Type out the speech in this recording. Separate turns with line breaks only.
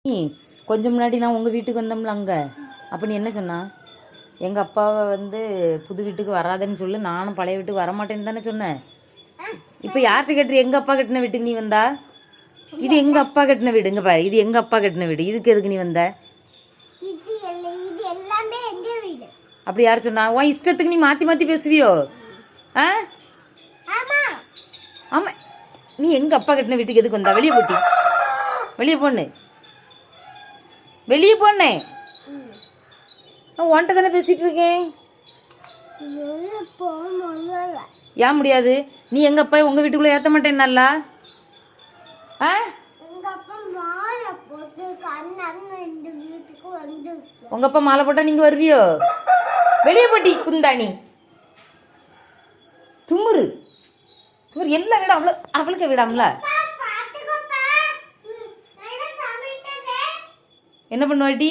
நீ கொஞ்சம் முன்னாடி நான் உங்கள் வீட்டுக்கு வந்தோம்ல அங்கே அப்போ நீ என்ன சொன்னா? எங்கள் அப்பாவை புது வீட்டுக்கு வராதுன்னு சொல்லு, நானும் பழைய வீட்டுக்கு வரமாட்டேன்னு தானே சொன்னேன். இப்போ யார்கிட்ட கேட்டு எங்கள் அப்பா கட்டின வீட்டுக்கு நீ வந்தா? இது எங்கள் அப்பா கட்டின வீடு, இங்கே பாரு, இது எங்கள் அப்பா கட்டின வீடு. இதுக்கு எதுக்கு நீ வந்த? அப்படி யார் சொன்னா? உன் இஷ்டத்துக்கு நீ மாற்றி மாற்றி பேசுவியோ? ஆ ஆமாம், நீ எங்கள் அப்பா கட்டின வீட்டுக்கு எதுக்கு வந்தா? வெளியே போட்டி, வெளியே போன்னு, வெளியே போனே. உன்கிட்ட தானே பேசிட்டு இருக்கேன். ஏன் முடியாது? நீ எங்க அப்பா உங்க வீட்டுக்குள்ள ஏத்த மாட்டேன்னா? உங்க அப்பா மாலை போட்டா நீங்க வருவியோ? வெளியே போட்டி குந்தாணி, துமுறு துமுறு. எல்லாம் விட அவளுக்கு விடாமல என்ன பண்ணுவாட்டி?